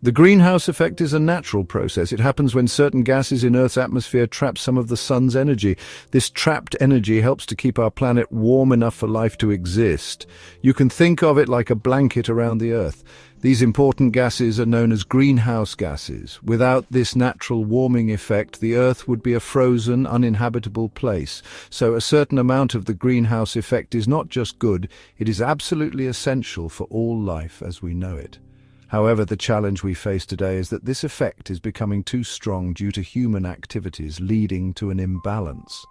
The greenhouse effect is a natural process. It happens when certain gases in Earth's atmosphere trap some of the sun's energy. This trapped energy helps to keep our planet warm enough for life to exist. You can think of it like a blanket around the Earth. These important gases are known as greenhouse gases. Without this natural warming effect, the Earth would be a frozen, uninhabitable place. So a certain amount of the greenhouse effect is not just good, it is absolutely essential for all life as we know it. However, the challenge we face today is that this effect is becoming too strong due to human activities, leading to an imbalance.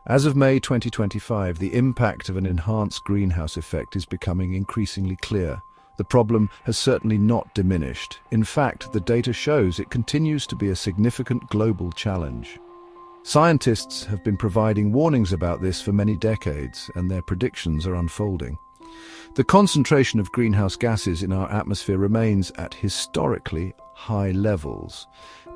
As of May 2025, the impact of an enhanced greenhouse effect is becoming increasingly clear. The problem has certainly not diminished. In fact, the data shows it continues to be a significant global challenge. Scientists have been providing warnings about this for many decades, and their predictions are unfolding. The concentration of greenhouse gases in our atmosphere remains at historically high levels.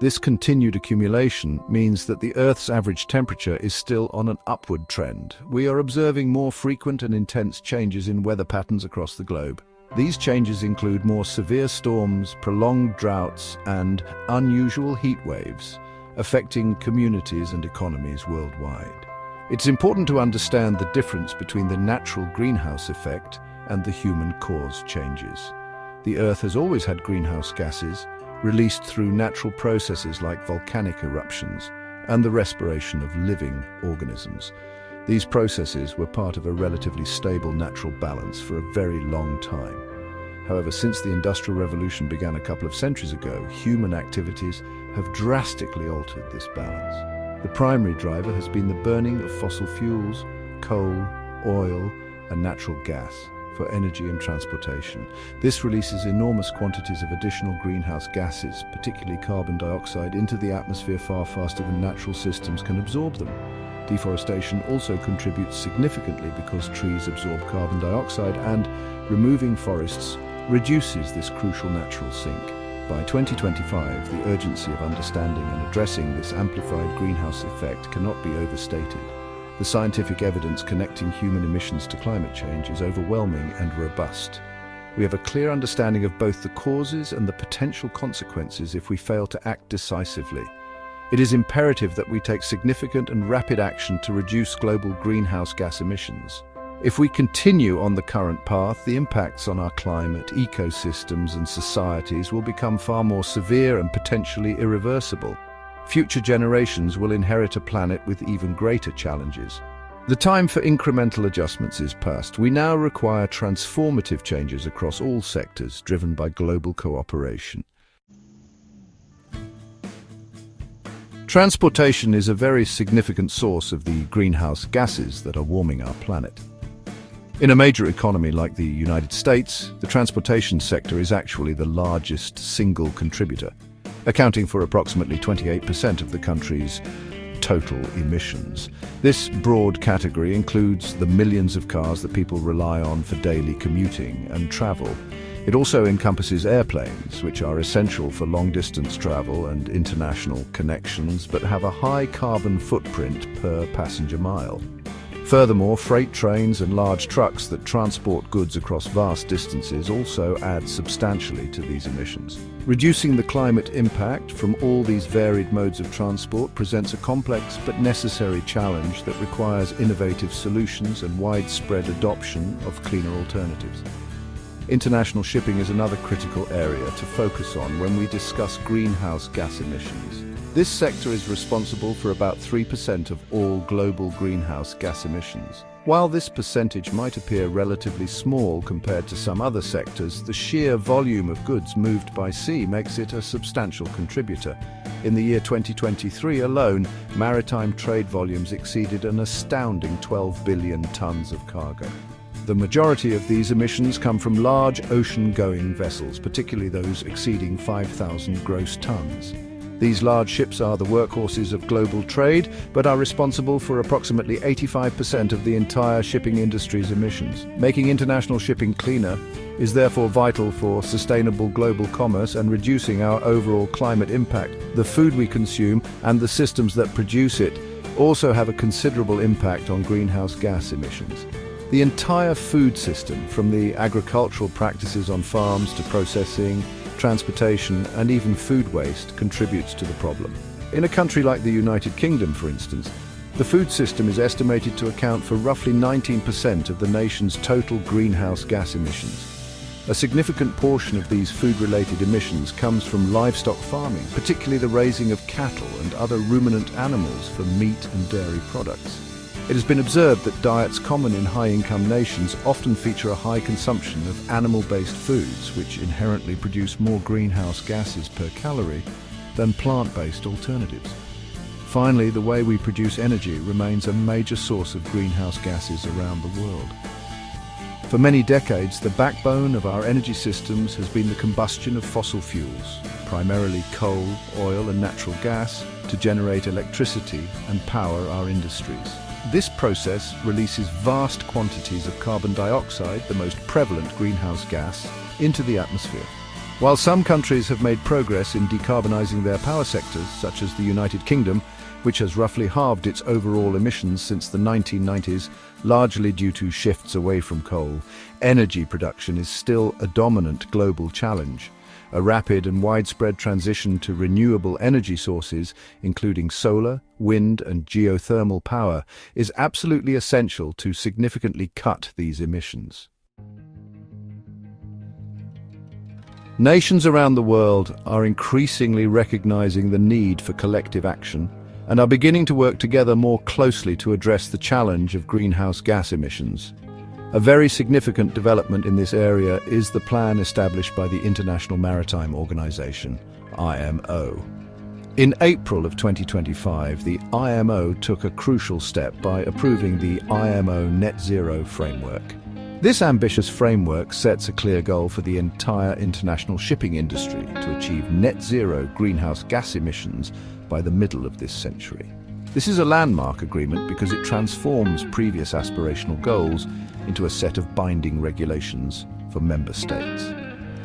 This continued accumulation means that the Earth's average temperature is still on an upward trend. We are observing more frequent and intense changes in weather patterns across the globe. These changes include more severe storms, prolonged droughts, and unusual heat waves, affecting communities and economies worldwide. It's important to understand the difference between the natural greenhouse effect and the human-caused changes. The Earth has always had greenhouse gases, released through natural processes like volcanic eruptions and the respiration of living organisms. These processes were part of a relatively stable natural balance for a very long time. However, since the Industrial Revolution began a couple of centuries ago, human activities have drastically altered this balance. The primary driver has been the burning of fossil fuels, coal, oil, and natural gas for energy and transportation. This releases enormous quantities of additional greenhouse gases, particularly carbon dioxide, into the atmosphere far faster than natural systems can absorb them. Deforestation also contributes significantly because trees absorb carbon dioxide, and removing forests reduces this crucial natural sink. By 2025, the urgency of understanding and addressing this amplified greenhouse effect cannot be overstated. The scientific evidence connecting human emissions to climate change is overwhelming and robust. We have a clear understanding of both the causes and the potential consequences if we fail to act decisively. It is imperative that we take significant and rapid action to reduce global greenhouse gas emissions. If we continue on the current path, the impacts on our climate, ecosystems, and societies will become far more severe and potentially irreversible. Future generations will inherit a planet with even greater challenges. The time for incremental adjustments is past. We now require transformative changes across all sectors, driven by global cooperation. Transportation is a very significant source of the greenhouse gases that are warming our planet. In a major economy like the United States, the transportation sector is actually the largest single contributor, accounting for approximately 28% of the country's total emissions. This broad category includes the millions of cars that people rely on for daily commuting and travel. It also encompasses airplanes, which are essential for long-distance travel and international connections, but have a high carbon footprint per passenger mile. Furthermore, freight trains and large trucks that transport goods across vast distances also add substantially to these emissions. Reducing the climate impact from all these varied modes of transport presents a complex but necessary challenge that requires innovative solutions and widespread adoption of cleaner alternatives. International shipping is another critical area to focus on when we discuss greenhouse gas emissions. This sector is responsible for about 3% of all global greenhouse gas emissions. While this percentage might appear relatively small compared to some other sectors, the sheer volume of goods moved by sea makes it a substantial contributor. In the year 2023 alone, maritime trade volumes exceeded an astounding 12 billion tons of cargo. The majority of these emissions come from large ocean-going vessels, particularly those exceeding 5,000 gross tons. These large ships are the workhorses of global trade, but are responsible for approximately 85% of the entire shipping industry's emissions. Making international shipping cleaner is therefore vital for sustainable global commerce and reducing our overall climate impact. The food we consume and the systems that produce it also have a considerable impact on greenhouse gas emissions. The entire food system, from the agricultural practices on farms to processing, transportation, and even food waste contributes to the problem. In a country like the United Kingdom, for instance, the food system is estimated to account for roughly 19% of the nation's total greenhouse gas emissions. A significant portion of these food-related emissions comes from livestock farming, particularly the raising of cattle and other ruminant animals for meat and dairy products. It has been observed that diets common in high-income nations often feature a high consumption of animal-based foods, which inherently produce more greenhouse gases per calorie than plant-based alternatives. Finally, the way we produce energy remains a major source of greenhouse gases around the world. For many decades, the backbone of our energy systems has been the combustion of fossil fuels, primarily coal, oil and natural gas, to generate electricity and power our industries. This process releases vast quantities of carbon dioxide, the most prevalent greenhouse gas, into the atmosphere. While some countries have made progress in decarbonizing their power sectors, such as the United Kingdom, which has roughly halved its overall emissions since the 1990s, largely due to shifts away from coal, energy production is still a dominant global challenge. A rapid and widespread transition to renewable energy sources, including solar, wind and geothermal power, is absolutely essential to significantly cut these emissions. Nations around the world are increasingly recognizing the need for collective action and are beginning to work together more closely to address the challenge of greenhouse gas emissions. A very significant development in this area is the plan established by the International Maritime Organization, IMO. In April of 2025, the IMO took a crucial step by approving the IMO Net Zero framework. This ambitious framework sets a clear goal for the entire international shipping industry to achieve net zero greenhouse gas emissions by the middle of this century. This is a landmark agreement because it transforms previous aspirational goals into a set of binding regulations for member states.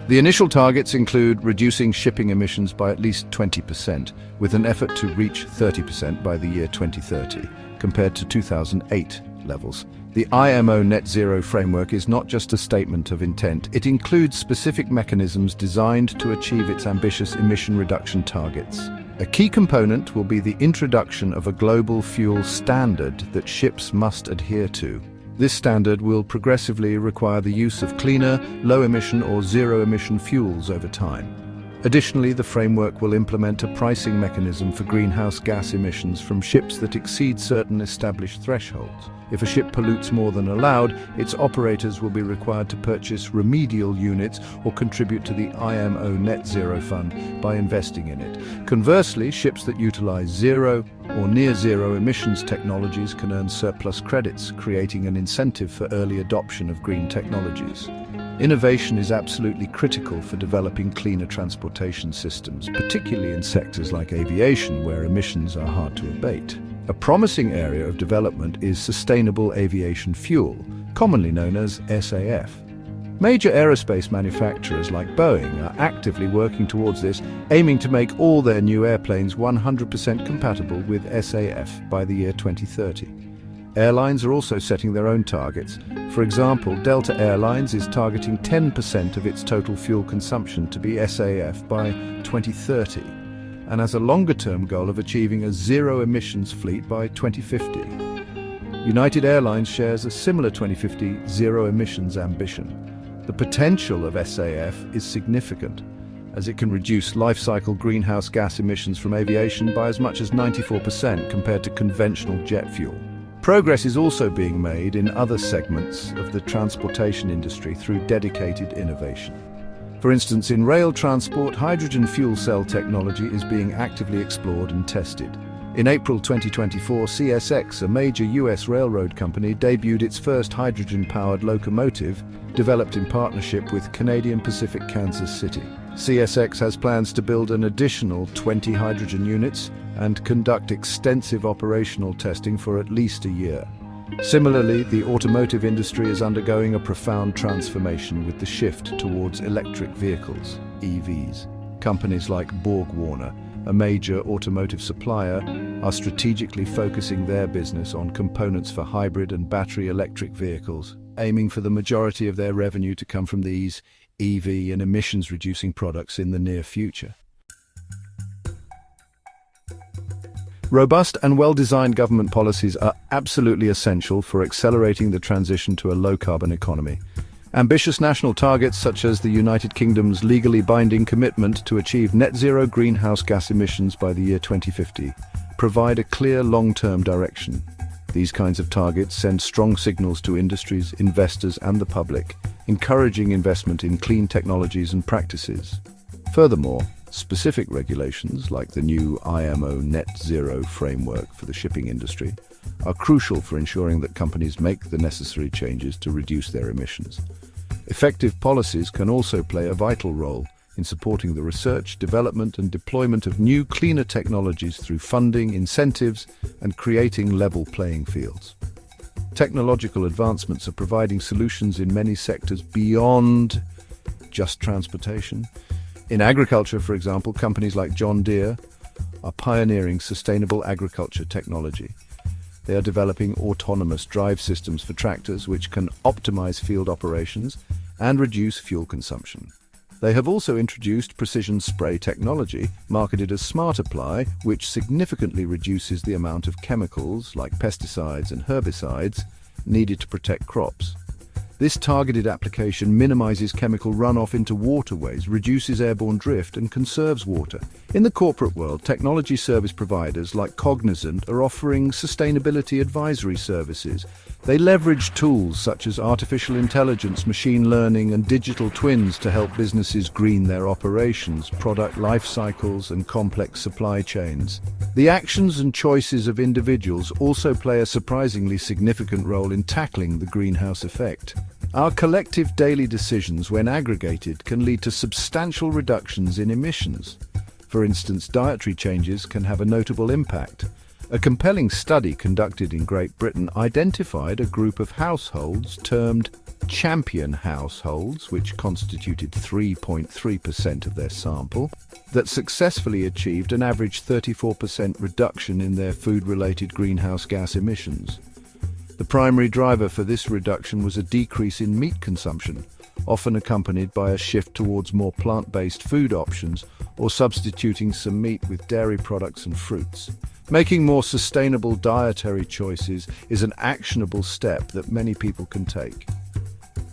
The initial targets include reducing shipping emissions by at least 20%, with an effort to reach 30% by the year 2030, compared to 2008 levels. The IMO Net Zero framework is not just a statement of intent, it includes specific mechanisms designed to achieve its ambitious emission reduction targets. A key component will be the introduction of a global fuel standard that ships must adhere to. This standard will progressively require the use of cleaner, low-emission or zero-emission fuels over time. Additionally, the framework will implement a pricing mechanism for greenhouse gas emissions from ships that exceed certain established thresholds. If a ship pollutes more than allowed, its operators will be required to purchase remedial units or contribute to the IMO Net Zero Fund by investing in it. Conversely, ships that utilize zero or near-zero emissions technologies can earn surplus credits, creating an incentive for early adoption of green technologies. Innovation is absolutely critical for developing cleaner transportation systems, particularly in sectors like aviation, where emissions are hard to abate. A promising area of development is sustainable aviation fuel, commonly known as SAF. Major aerospace manufacturers like Boeing are actively working towards this, aiming to make all their new airplanes 100% compatible with SAF by the year 2030. Airlines are also setting their own targets. For example, Delta Airlines is targeting 10% of its total fuel consumption to be SAF by 2030, and has a longer-term goal of achieving a zero-emissions fleet by 2050. United Airlines shares a similar 2050 zero-emissions ambition. The potential of SAF is significant, as it can reduce life-cycle greenhouse gas emissions from aviation by as much as 94% compared to conventional jet fuel. Progress is also being made in other segments of the transportation industry through dedicated innovation. For instance, in rail transport, hydrogen fuel cell technology is being actively explored and tested. In April 2024, CSX, a major US railroad company, debuted its first hydrogen-powered locomotive, developed in partnership with Canadian Pacific Kansas City. CSX has plans to build an additional 20 hydrogen units and conduct extensive operational testing for at least a year. Similarly, the automotive industry is undergoing a profound transformation with the shift towards electric vehicles, EVs. Companies like BorgWarner, a major automotive supplier, are strategically focusing their business on components for hybrid and battery electric vehicles, aiming for the majority of their revenue to come from these EV and emissions-reducing products in the near future. Robust and well-designed government policies are absolutely essential for accelerating the transition to a low-carbon economy. Ambitious national targets, such as the United Kingdom's legally binding commitment to achieve net zero greenhouse gas emissions by the year 2050, provide a clear long-term direction. These kinds of targets send strong signals to industries, investors, and the public, encouraging investment in clean technologies and practices. Furthermore, specific regulations, like the new IMO Net Zero framework for the shipping industry, are crucial for ensuring that companies make the necessary changes to reduce their emissions. Effective policies can also play a vital role in supporting the research, development, and deployment of new, cleaner technologies through funding, incentives, and creating level playing fields. Technological advancements are providing solutions in many sectors beyond just transportation. In agriculture, for example, companies like John Deere are pioneering sustainable agriculture technology. They are developing autonomous drive systems for tractors which can optimize field operations and reduce fuel consumption. They have also introduced precision spray technology, marketed as Smart Apply, which significantly reduces the amount of chemicals, like pesticides and herbicides, needed to protect crops. This targeted application minimizes chemical runoff into waterways, reduces airborne drift, and conserves water. In the corporate world, technology service providers like Cognizant are offering sustainability advisory services. They leverage tools such as artificial intelligence, machine learning, and digital twins to help businesses green their operations, product life cycles, and complex supply chains. The actions and choices of individuals also play a surprisingly significant role in tackling the greenhouse effect. Our collective daily decisions, when aggregated, can lead to substantial reductions in emissions. For instance, dietary changes can have a notable impact. A compelling study conducted in Great Britain identified a group of households termed champion households, which constituted 3.3% of their sample, that successfully achieved an average 34% reduction in their food-related greenhouse gas emissions. The primary driver for this reduction was a decrease in meat consumption, often accompanied by a shift towards more plant-based food options or substituting some meat with dairy products and fruits. Making more sustainable dietary choices is an actionable step that many people can take.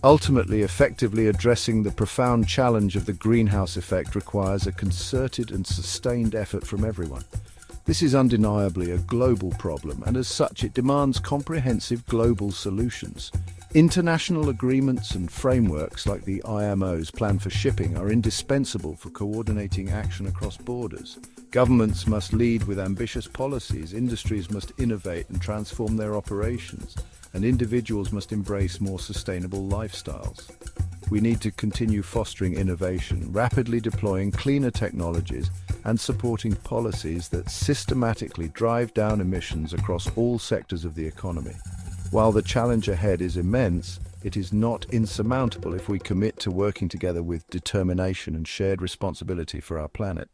Ultimately, effectively addressing the profound challenge of the greenhouse effect requires a concerted and sustained effort from everyone. This is undeniably a global problem, and as such it demands comprehensive global solutions. International agreements and frameworks like the IMO's Plan for Shipping are indispensable for coordinating action across borders. Governments must lead with ambitious policies, industries must innovate and transform their operations, and individuals must embrace more sustainable lifestyles. We need to continue fostering innovation, rapidly deploying cleaner technologies, and supporting policies that systematically drive down emissions across all sectors of the economy. While the challenge ahead is immense, it is not insurmountable if we commit to working together with determination and shared responsibility for our planet.